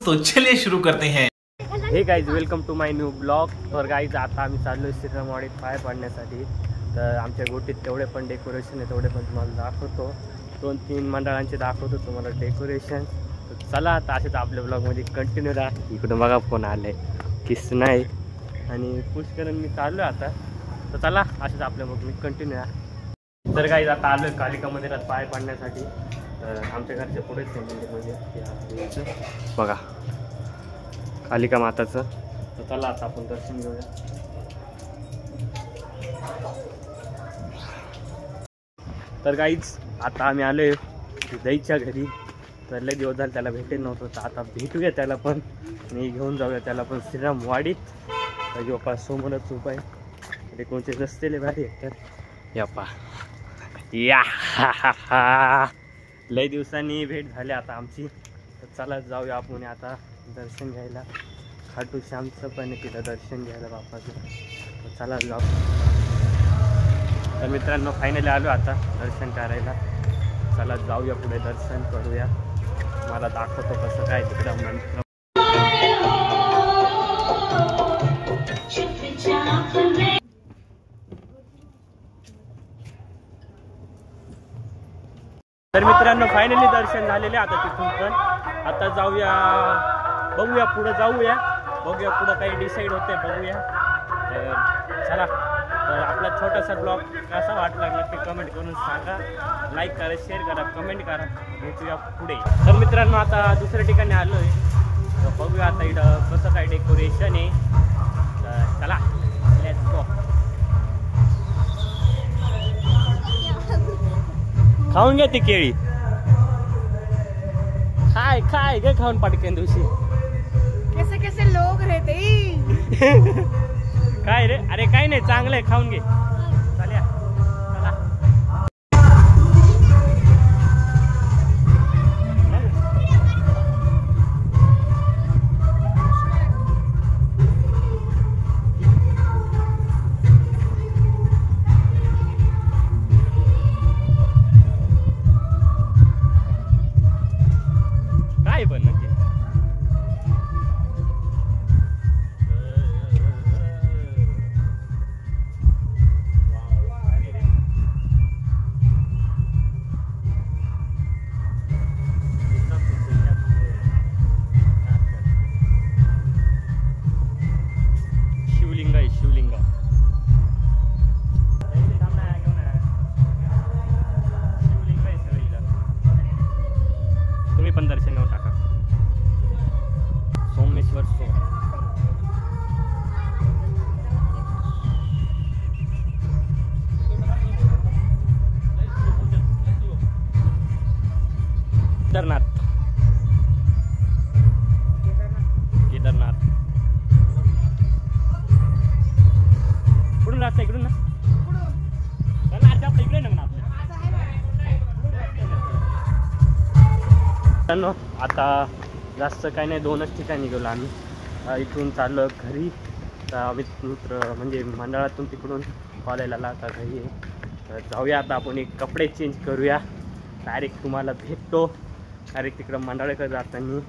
तो चलिए शुरू करते हैं। Hey guys, welcome to my new blog. तर गाईज, आता आम्ही चाललो आहे श्रीरामवाडीत पाय पाडण्यासाठी. तर आमच्या गोटीत तेवढे पण डेकोरेशन आहे, तेवढे पण तुम्हाला दाखवतो. 2-3 मंडळांचे दाखवतो तुम्हाला डेकोरेशन. तर चला आता असेच आपल्या ब्लॉगमध्ये कंटिन्यू राहा. इकडून बघा फोन आले किस्ना आहे आणि पुष्करण मी चाललो आहे आता. तर चला असेच आपल्या ब्लॉगमध्ये कंटिन्यू राहा. तर गाईज, आता आलो आहे कालिका मंदिरात पाय पाडण्यासाठी. तर आमच्या घरच्या पुढेच आहे मंदिर बघा कालिका माताचं. तर चला आता आपण दर्शन घेऊया. तर गाईच, आता आम्ही आलो आहे दहीच्या घरी. तर लय दिवस झाले त्याला भेटेल नव्हतं, तर आता भेटूया त्याला पण आणि घेऊन जाऊया त्याला पण श्रीरामवाडीत. तर योपा समोरच उभा आहे. ते कोणते रस्तेले भारी आहेत. तर यापा या लय दिवसांनी भेट झाली आता आमची. तर चला जाऊया आपण आता दर्शन घ्यायला. खाटू श्यामचं पण आहे तिथं दर्शन घ्यायला बापाचं. तर चला जाऊ. तर मित्रांनो, फायनली आलो आता दर्शन करायला. चला जाऊया पुढे दर्शन करूया. मला दाखवतो कसं काय तिकडं मंत्र. तर मित्रांनो, फायनली दर्शन झालेले आता तिथून पण. आता जाऊया, बघूया पुढं जाऊया, बघूया पुढं काही डिसाईड होते बघूया. तर चला. तर आपला छोटासा ब्लॉग कसा वाटला नक्की कमेंट करून सांगा. लाईक करा, शेअर करा, कमेंट करा. भेटूया पुढे. तर मित्रांनो, आता दुसऱ्या ठिकाणी आलो आहे. तर बघूया आता इथं कसं काय डेकोरेशन आहे. तर चला लेट्स गो. खाऊन घ्या ती केळी. खाय खाय गे खाऊन पटकन दिवशी. कैसे कैसे लोग रहते काय रे? अरे काय नाही, चांगलं आहे, खाऊन घे. चालेल चला. काय पण नक्की शिवलिंग आहे, शिवलिंग. शिवलिंग आहे सगळीकडं. तुम्ही पण दर्शन घेऊन टाका. सोमेश्वर केदारनाथ. केदारनाथ कुठून राहता? इकडून ना इकडे ना म्हणा आपल्या. आता जास्त काही नाही, 2च ठिकाणी गेलो आम्ही. इथून चाललो घरी. तर आम्ही मित्र म्हणजे मंडळातून तिकडून कॉलेजला आता घरी आहे. तर जाऊया आता आपण एक कपडे चेंज करूया. डायरेक्ट तुम्हाला भेटतो डायरेक्ट तिकडं मंडळाकडे जाताना.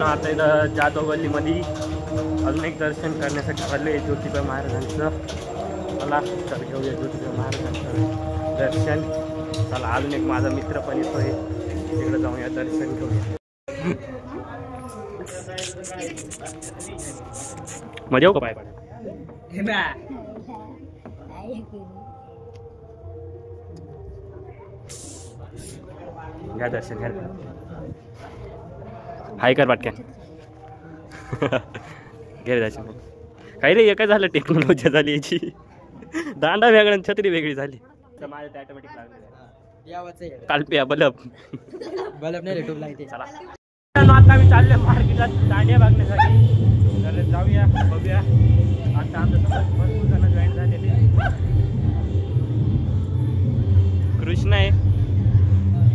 आता इथं जाधव गल्लीमध्ये अजून एक दर्शन करण्यासाठी चाललो आहे ज्योतिबा महाराजांचं. चला तर घेऊया ज्योतिबा महाराजांचं दर्शन. चला, अजून एक माझा मित्र पण येतो आहे, तिकडं जाऊया दर्शन घेऊया. मजा येऊ का पाय पाड? घ्या दर्शन घ्या. हाय कर पाटक्या. घे दर्शन. काही रे, काय झालं, टेक्नॉलॉजी झाली याची. दांडा वेगळा, छत्री वेगळी झाली. तर माझ्या ते ऑटोमॅटिक लागलं. कालपिया बलब नाही रेटूब लागते. चला आता आम्ही चाललो मार्केटात दांडिया बघण्यासाठी. तर जाऊया, बघूया. आता आमच्यासोबत भरपूर जण जॉईन झालेले. कृष्ण आहे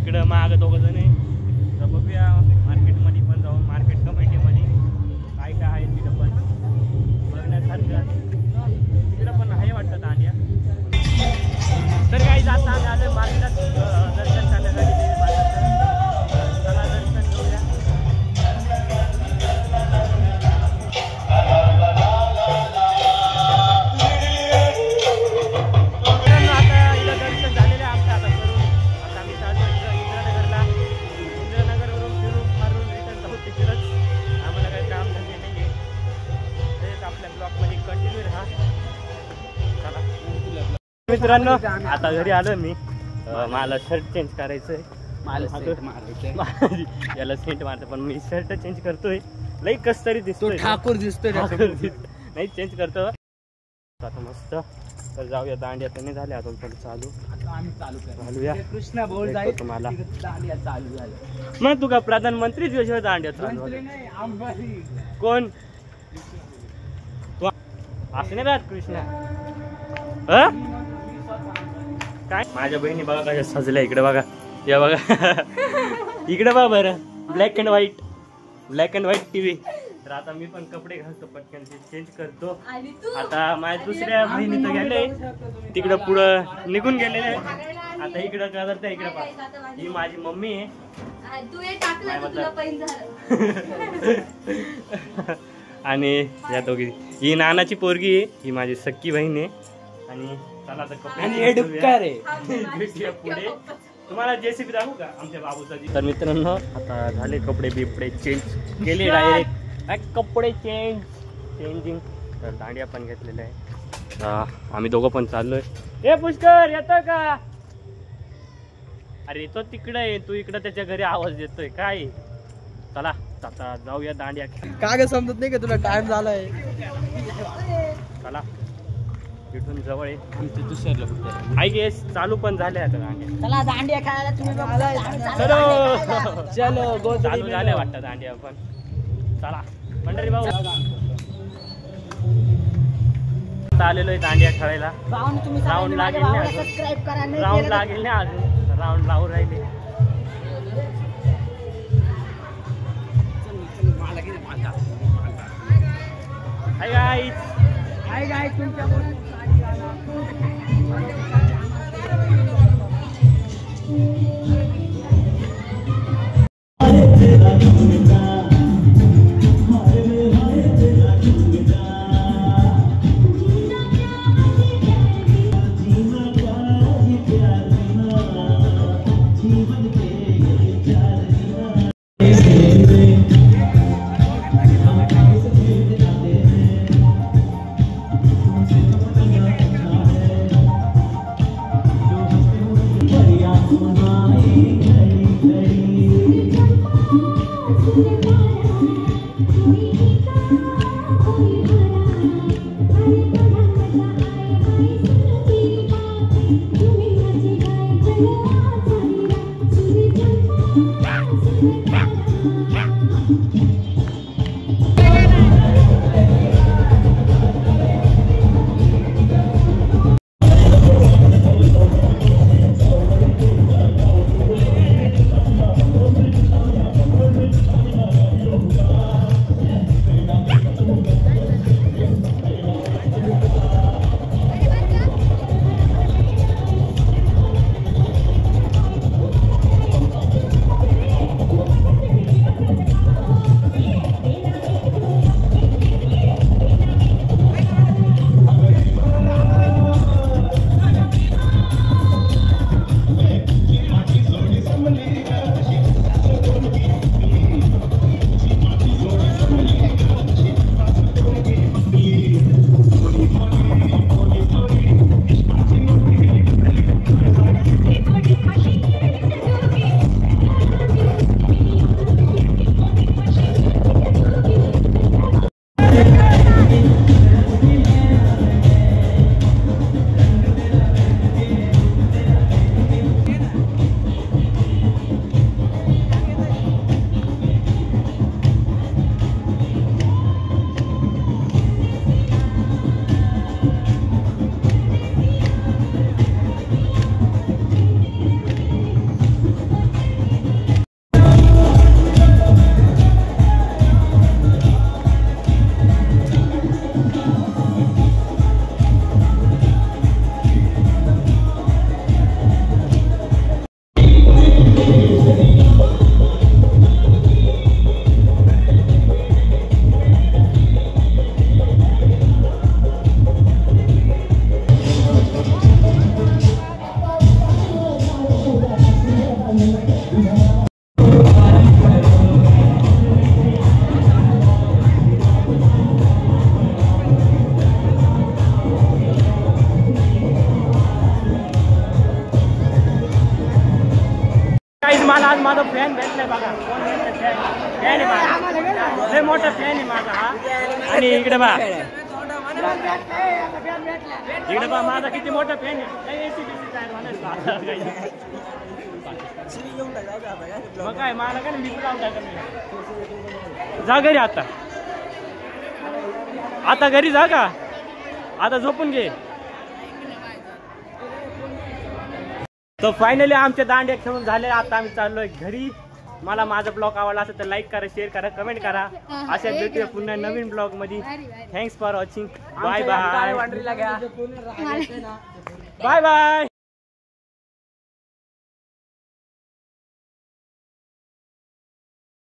इकडं, मागं 2 जण आहे. तर बघूया मार्केटमध्ये पण जाऊन, मार्केट कमिटीमध्ये काय काय आहे तिथं पण बघण्यासारखं. तिकडं पण आहे वाटतं दांडिया. तर काही जाता आम्ही आलो मार्केटात दर्शन करण्यासाठी. चला दर्शन घेऊया. मित्रांनो आता घरी आलो मी. मला शर्ट चेंज करायचंय. याला सेंट मारतो पण मी शर्ट चेंज करतोय. लई कस तरी दिसतोय. ठाकूर दिसतोय. नाही चेंज करतो आता मस्त. तर जाऊया दांडिया तर नाही झाले अजून पण चालू. आम्ही चालू घालूया कृष्णा बोल जाईल तुम्हाला. दांडिया चालू झाली. मग तुका प्रधानमंत्रीच योजना दांडिया चालू झाली. कोण असं नाही राहत कृष्णा. काय माझ्या बहिणी बघा कशा सजल्या. इकडे बघा या बघा इकडे बघा बरं. Black and white TV. तर आता मी पण कपडे घालतो पटकन चेंज करतो. आता माझ्या दुसऱ्या बहिणी तर गेले तिकडं पुढं निघून गेलेले. आता इकडं का करते इकडे पहा. ही माझी मम्मी आहे. आणि या दोघी ही नानाची पोरगी आहे. ही माझी सख्खी बहीण आहे. आणि चला आता कपडे पुढे तुम्हाला जेसीबी दाखवू का आमच्या बाबूचा. तर मित्रांनो आता झाले कपडे बिपडे चेंज केले डायरेक्ट. कपडे चेंजिंग. तर दांडिया पण घेतलेल्या आहे. आम्ही दोघं पण चाललोय. ए पुष्कर येतोय का. अरे तो तिकडे आहे तू इकडे त्याच्या घरी आवाज देतोय काय. चला आता जाऊया दांडिया. का ग समजत नाही का तुला टाइम झालाय. चला इथून जवळ आहे. आमच्या दुसऱ्याला आय गेस चालू पण झाले आता दांडिया. चला दांडिया खेळायला तुम्ही चलो चालू झाले वाटतं दांडिया पण. चला पंढरी भाऊ आलेलो आहे दांडिया खेळायला. राऊंड लागेल नाही अजून. राऊंड लागेल नाही अजून. राऊंड लावून राहिले. Hi guys. हाय गाईज तुमच्या माझा हा. आणि इकडे बा माझा किती मोठा फॅन आहे. मग काय मला काय मी जा घरी आता घरी जा का आता झोपून घे. तर फायनली आमच्या दांड्या खेळून झाले. आता आम्ही चाललोय घरी. मला माझा ब्लॉग आवडला असेल तर लाईक करा, शेअर करा, कमेंट करा. अशा भेटूया पुन्हा नवीन ब्लॉग मध्ये. Thanks for watching. Bye bye. Bye bye.